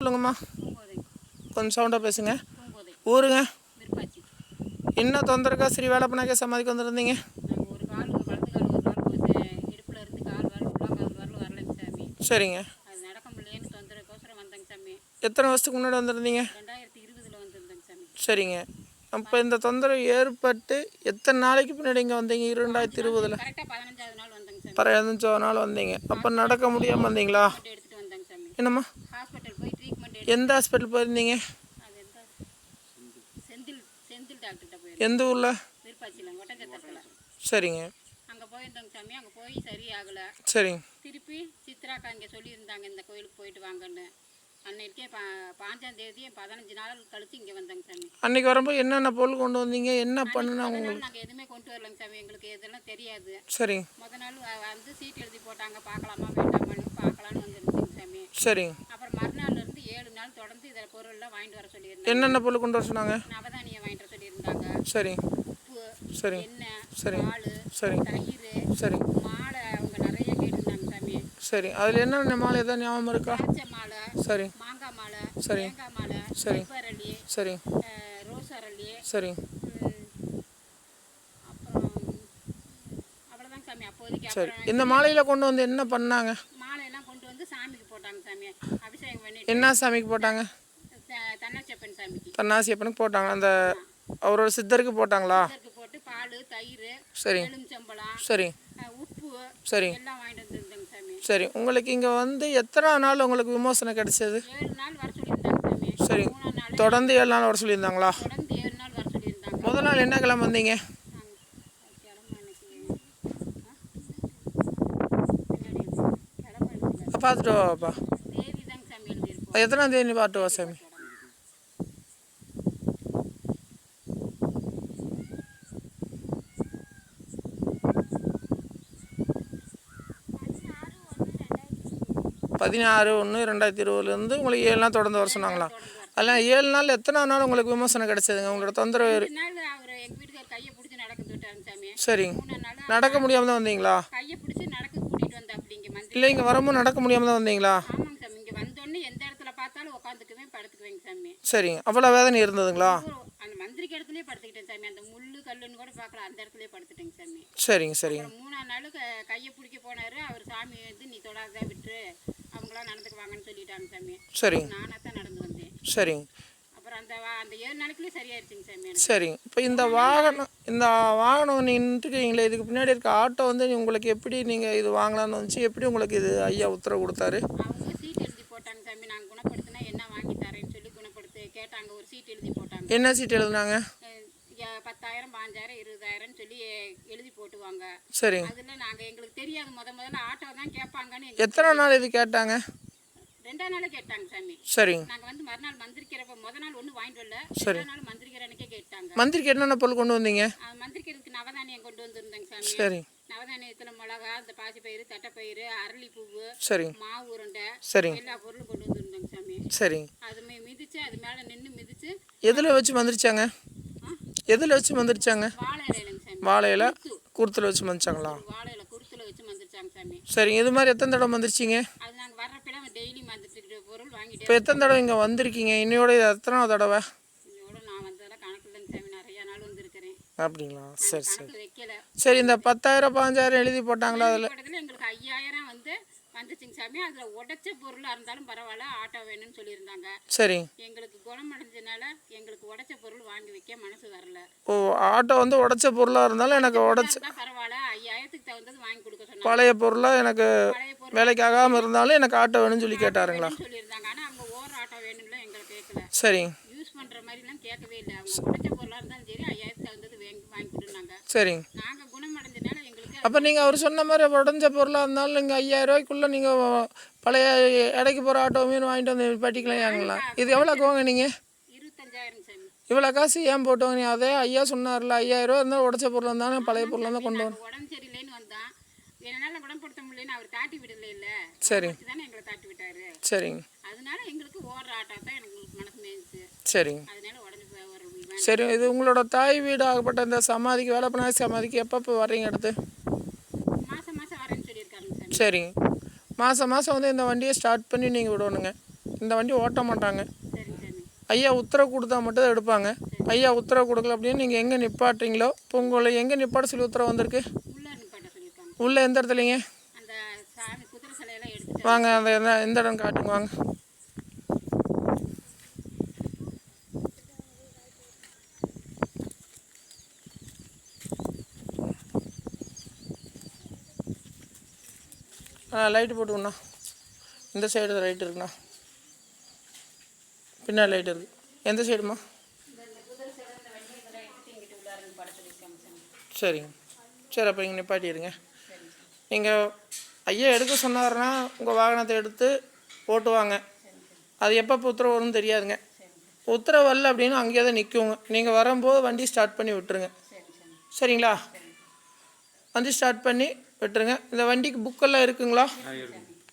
சொல்லுங்கம்மா, கொஞ்சம் சவுண்டாக பேசுங்க. ஊருங்க என்ன தொந்தரக்கா சரி வேலை பண்ணாக்க சமாதிக்கு வந்துருந்தீங்க? சரிங்க. எத்தனை வருஷத்துக்கு முன்னாடி வந்துருந்தீங்க? சரிங்க. அப்போ இந்த தொந்தரவு ஏற்பட்டு எத்தனை நாளைக்கு பின்னாடி இங்கே வந்தீங்க? 2020 15வது நாள் வந்தீங்க. அப்போ நடக்க முடியாமல் வந்தீங்களா? என்னம்மா, எந்த ஹாஸ்பிட்டல் போயிருந்தீங்க? எந்த ஊரில்? சரிங்க. அங்கே போயிருந்தோங்க சாமி. அங்கே போய் சரியாகலை. சரிங்க. திருப்பி சித்ராக்கா இங்கே சொல்லியிருந்தாங்க இந்த கோயிலுக்கு போயிட்டு வாங்கன்னு. அன்னைக்கே 5ஆம் தேதி 15 நாள் கழிச்சு இங்கே வந்தாங்க சாமி. அன்னைக்கு வரும்போது என்னென்ன பொருள் கொண்டு வந்தீங்க? என்ன பண்ணுனா உங்களுக்கு? நாங்கள் எதுவுமே கொண்டு வரலங்க சாமி. எங்களுக்கு இதெல்லாம் தெரியாது. சரிங்க. முதல் நாள் வந்து சீட் எழுதி போட்டாங்க, பார்க்கலாமா வேண்டாமான்னு. பார்க்கலான்னு வந்துருந்துங்க சாமி. சரிங்க. அப்புறம் மறுநாள்லேருந்து 7 நாள் தொடர்ந்து இதில் பொருள்லாம் வாங்கிட்டு வர சொல்லியிருந்தாங்க. என்னென்ன பொருள் கொண்டு வர சொன்னாங்க? நவதானியம் வாங்கிட்டு வர சொல்லியிருந்தாங்க. சரி. உப்பு, சரி. எண்ணெய், சரி. பால், சரி. தயிர், சரி. மாலை அவங்க நிறைய கேட்டிருந்தாங்க சாமி. சரி. அதில் என்னென்ன மாலை எதாவது ஞாபகம் இருக்கா? பச்சை மாலை, சரி. மாங்காய் மாலை, சரி. தேங்காய் மாலை, சரி. அரளி, சரி. ரோஸ் அரளி, சரி. அப்புறம் அவ்வளோதாங்க சாமி அப்போதைக்கு. சரி. இந்த மாலையில் கொண்டு வந்து என்ன பண்ணாங்க? மாலையெல்லாம் கொண்டு வந்து சாமிக்கு போட்டாங்க சாமி. அபிஷேகம் பண்ணிட்டு. என்ன சாமிக்கு போட்டாங்க? தன்னாச்சப்பன் சாமிக்கு. தன்னாசியப்பனுக்கு போட்டாங்க. அந்த அவரோட சித்தருக்கு போட்டாங்களா? சித்தருக்கு போட்டு பால், தயிர், சரி. எலுமிச்சம்பழம், சரி. உப்பு, சரி. எல்லாம் வாங்கிட்டு வந்துருந்தாங்க சாமி. சரி. உங்களுக்கு இங்கே வந்து எத்தனை நாள் உங்களுக்கு விமோசனம் கிடைச்சது? 7 நாள் வர சொல்லியிருந்தாங்க சாமி. சரி. 3ஆம் நாள் தொடர்ந்து 7 நாள் வர சொல்லியிருந்தாங்களா? தொடர்ந்து 7 நாள் வர சொல்லியிருந்தாங்க. முதல் நாள் என்ன கிழமை வந்தீங்க? பார்த்துட்டு வாப்பா. தேதி தாங்க சாமி எழுதியிருக்கோம். எத்தனாம் தேதி பார்த்து வா சாமி? பதினாறு 1/2020 உங்களுக்கு 7 நாள் தொடர்ந்து வர சொன்னாங்களா? அதெல்லாம் 7 நாள் எத்தனை நாள் உங்களுக்கு விமோசனம் கிடைச்சதுங்க? உங்களோட தொந்தரவு? 2 நாள் அவர் எங்கள் வீட்டுக்கார் கையை பிடிச்சி நடக்க விட்டாருங்க சாமி. சரிங்க. 3ஆம் நாள் நடக்க முடியாமல் தான் வந்தீங்களா? கையை பிடிச்சி நடக்க கூட்டிகிட்டு வந்தா அப்படிங்க மந்திரி. இல்லை, இங்கே வரும்போது நடக்க முடியாமல் தான் வந்தீங்களா? ஆமாங்க சாமி. இங்கே வந்தோடனே எந்த இடத்துல பார்த்தாலும் உட்காந்துக்குவேன், படுத்துக்குவேங்க சாமி. சரிங்க. அவ்வளோ வேதனை இருந்ததுங்களா? அந்த மந்திரிக்கு இடத்துலயே படுத்துக்கிட்டேன் சாமி. அந்த முள்ளு கல்லுன்னு கூட பார்க்கல, அந்த இடத்துலயே படுத்துட்டேங்க சாமி. சரிங்க. சரிங்க. 3ஆம் நாள் கையை பிடிக்க போனாரு. அவர் சாமி வந்து நீ தொடாத விட்டு அவங்களாம் நடந்துக்குவாங்கன்னு சொல்லிட்டாங்க சாமி. சரிங்க. நானாக தான் நடந்து வந்தேன். சரிங்க. அப்புறம் அந்த 7 நாளைக்குள்ளே சரியாயிருச்சுங்க சாமி. சரிங்க. இப்போ இந்த வாகனம் நீங்கள் நின்றுக்கிறீங்களே, இதுக்கு பின்னாடி இருக்க ஆட்டோ வந்து உங்களுக்கு எப்படி நீங்கள் இது வாங்கலான்னு வந்துச்சு? எப்படி உங்களுக்கு இது ஐயா உத்தரவு கொடுத்தாரு? அவங்க சீட் எழுதி போட்டாங்க சாமி. நாங்கள் குணப்படுத்தினா என்ன வாங்கி தரேன்னு சொல்லி குணப்படுத்தி கேட்டாங்க. ஒரு சீட் எழுதி போட்டாங்க. என்ன சீட் எழுதுனாங்க? 10,000 5,000 20,000 சொல்லி எழுதி போட்டுவாங்க. சரிங்க. அதில் நாங்கள் எங்களுக்கு தெரியாது. முதல்ல ஆட்டோ தான் கேட்பாங்கன்னு. எத்தனை நாள் இது கேட்டாங்க? 2ஆம் நாளே கேட்டாங்க சாமி. சரிங்க. நாங்கள் வந்து மறுநாள் மந்திரிக்கிறப்ப முதல் நாள் ஒன்றும் வாங்கிட்டு வரல. சரி. 2ஆம் நாள் மந்திரிக்கிற அன்னைக்கே கேட்டாங்க. மந்திரிக்கு என்னென்ன பொருள் கொண்டு வந்தீங்க? மந்திரிக்கிறதுக்கு நவதானியம் கொண்டு வந்திருந்தாங்க சாமி. சரி. நவதானியத்தில் மிளகா, இந்த பாசிப்பயிறு, தட்டைப்பயிறு, அரளி பூவு, சரி. மாவு உருண்டை, சரி. எல்லா பொருளும் கொண்டு வந்திருந்தாங்க சாமி. சரிங்க. அது மிதிச்சு அது மேலே நின்று மிதிச்சு. எதில் வச்சு மந்திரிச்சாங்க? எதில் வச்சு மந்திரிச்சாங்க? வாழை இலைங்க சாமி. வாழை இலை குருத்தில் வச்சு மந்திரிச்சாங்களா? வாழை இலை குருத்தில் வச்சு மந்திரிச்சாங்க சாமி. சரிங்க. இது மாதிரி எத்தனை தடவை மந்திரிச்சிங்க? அது நாங்கள் வர்றப்பெல்லாம் டெய்லி மந்திரிச்சுக்கிட்டு பொருள் வாங்கிட்டு. இப்போ எத்தனை தடவை இங்கே வந்திருக்கீங்க? இன்னையோட இது எத்தனாவது தடவை? இதோட நான் வந்ததெல்லாம் கணக்கு இல்லைங்க சாமி. நிறையா நாள் வந்திருக்கிறேன். அப்படிங்களா? சரி. சரி. கணக்கு வைக்கல. சரி. இந்த 10,000 5,000 எழுதி போட்டாங்களா? அதில் எங்களுக்கு 5,000 வந்து வந்துச்சுங்க சாமி. அதில் உடைச்ச பொருளாக இருந்தாலும் பரவாயில்ல, ஆட்டோ வேணும்னு சொல்லியிருந்தாங்க. சரி. எங்களுக்கு குணமடைஞ்சதுனால எங்களுக்கு உடைச்ச பொருள் வாங்கி வைக்க மனசு வரல. ஓ, ஆட்டோ வந்து உடைச்ச பொருளாக இருந்தாலும் எனக்கு உடைச்ச பரவாயில்ல, 5,000க்கு தகுந்தது வாங்கி கொடுக்க சொன்னாங்க. பழைய பொருளாக எனக்கு வேலைக்கு ஆகாமல் இருந்தாலும் எனக்கு ஆட்டோ வேணும்னு சொல்லி கேட்டாருங்களா? சொல்லியிருந்தாங்க. ஆனால் அவங்க ஓவர் ஆட்டோ வேணும்ல எங்களை கேட்கல. சரி. யூஸ் பண்ணுற மாதிரிலாம் கேட்கவே இல்லை. அவங்க உடைச்ச பொருளாக இருந்தாலும் சரி 5,000க்கு தகுந்தது வாங்கி கொடுனாங்க. சரி. நாங்கள் குணமடைஞ்சதுனால எங்களுக்கு. அப்போ நீங்கள் அவர் சொன்ன மாதிரி உடஞ்ச பொருளாக இருந்தாலும் நீங்கள் 5,000 ரூபாய்க்குள்ளே நீங்கள் பழைய எடைக்கு போகிற ஆட்டோ மீன் வாங்கிட்டு வந்து பாட்டிக்கலாங்களா? இது எவ்வளோக்கு வாங்கினீங்க? 25,000 சாமி. இவ்வளோ காசு ஏன் போட்டு வாங்கினீங்க? அதே ஐயா சொன்னார்ல, 5,000 ரூபா இருந்தால் உடச்ச பொருள் இருந்தாலும் பழைய பொருள் தான் கொண்டு வரணும். உடம்பு சரியில்லைன்னு வந்தான். என்னால் குணப்படுத்த முடியலன்னு அவர் தாட்டி விடல. இல்லை சரி. தானே எங்களை தாட்டி விட்டாரு. சரிங்க. அதனால எங்களுக்கு ஓடுற ஆட்டோ தான் எனக்கு மனசு மேய்ச்சு. சரிங்க. அதனால உடஞ்சி சரி. இது உங்களோட தாய் வீடு ஆகப்பட்ட இந்த சமாதிக்கு, வேலைப்பனாசி சமாதிக்கு எப்பப்போ வர்றீங்க அடுத்து? மாதம் மாதம் வரேன்னு சொல்லியிருக்காருங்க சார். சரிங்க. மாதம் மாதம் வந்து இந்த வண்டியை ஸ்டார்ட் பண்ணி நீங்கள் விடணுங்க. இந்த வண்டி ஓட்ட மாட்டாங்க. சரிங்க சாமி. ஐயா உத்தரவு கொடுத்தா மட்டும் தான் எடுப்பாங்க. ஐயா உத்தரவு கொடுக்கல அப்படின்னு நீங்கள் எங்கே நிப்பாட்டுறீங்களோ இப்போ உங்களை எங்கே நிப்பாட்ட சொல்லி உத்தரவு வந்திருக்கு? உள்ளே நிப்பாட்ட சொல்லியிருக்காங்க. உள்ளே எந்த இடத்துலைங்க? அந்த சாமி குதிரை சிலையெல்லாம் எடுத்துட்டு வாங்க அந்த எந்த இடம் காட்டுங்க வாங்க. லைட்டு போட்டுக்கண்ணா. இந்த சைடு லைட் இருக்குண்ணா. பின்னாடி லைட் இருக்குது. எந்த சைடுமா? சரிங்க. சரி அப்போ இங்கே நிப்பாட்டிடுங்க. நீங்கள் ஐயா எடுக்க சொன்னார்னா உங்கள் வாகனத்தை எடுத்து ஓட்டுவாங்க. அது எப்போ உத்தரவு வரும்னு தெரியாதுங்க. உத்தரவு வரல அப்படின்னு அங்கேயே தான் நிற்குங்க. நீங்கள் வரும்போது வண்டி ஸ்டார்ட் பண்ணி விட்டுருங்க. சரிங்களா? வண்டி ஸ்டார்ட் பண்ணி விட்டுருங்க. இந்த வண்டிக்கு புக்கெல்லாம் இருக்குங்களா?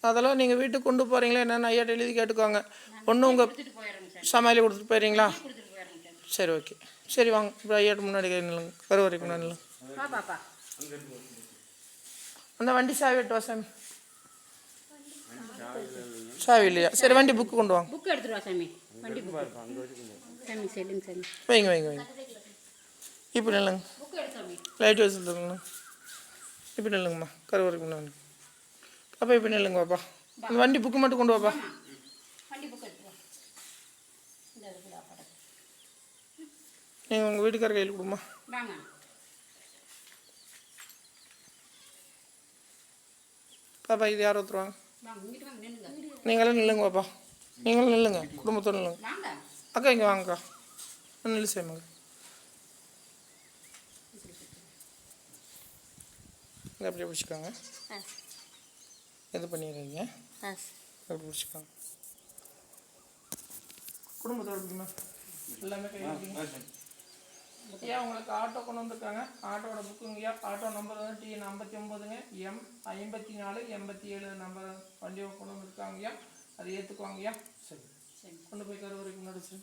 அதெல்லாம் நீங்கள் வீட்டுக்கு கொண்டு போகிறீங்களா என்னென்னு ஐயாட்ட எழுதி கேட்டுக்கோங்க. ஒன்று உங்கள் சமாளி கொடுத்துட்டு போயிடுறீங்களா? சரி ஓகே. சரி வாங்க இப்போ ஐயாட்டு முன்னாடி நில்லுங்க. கருவறைக்கு முன்னாடி நில்லுங்க. அந்த வண்டி சாவி எட்டு வா சாமி. சாவி இல்லையா? சரி வண்டி புக்கு கொண்டு வாங்க. புக்கு எடுத்துட்டு வா சாமி. வண்டி புக்கு சாமி. சொல்லுங்க சாமி. வைங்க வைங்க வைங்க. இப்போ நில்லுங்க. புக்கு எடு சாமி. லைட் வச்சுருந்துருங்கண்ணா. இப்போ நில்லுங்கம்மா. கருவறைக்கு முன்னாடி. அப்போ இப்போ நில்லுங்க வாப்பா. இந்த வண்டி புக்கு மட்டும் கொண்டு வாப்பா. வண்டி புக்கு எடுத்துட்டு வா. இந்த இருக்குடா படம். நீங்கள் உங்கள் வீட்டுக்கார கையில் கொடுமா. வாங்க. பாப்பா இது யார் ஒருத்தருவாங்க? வாங்க இங்கிட்டு வாங்க நில்லுங்க. நீங்களும் நில்லுங்க பாப்பா. நீங்களும் நில்லுங்க. குடும்பத்தோடு நில்லுங்க. வாங்க. அக்கா இங்கே வாங்கக்கா. நில்லு சேமாங்க. இதை அப்படியே பிடிச்சிக்கோங்க. இது பண்ணிடுறீங்க. அப்படி பிடிச்சிக்கோங்க. குடும்பத்தோடு பிடிமா. எல்லாமே கை வைக்கிங்க. ஐயா உங்களுக்கு ஆட்டோ கொண்டு வந்திருக்காங்க. ஆட்டோட புக்குங்கய்யா. ஆட்டோ நம்பர் வந்து TN 59ங்க M5487 நம்பர் வண்டியை கொண்டு வந்திருக்காங்கய்யா. அதை ஏற்றுக்குவாங்கய்யா. சரி கொண்டு போய் கருவறைக்கு முன்னாடி சரி.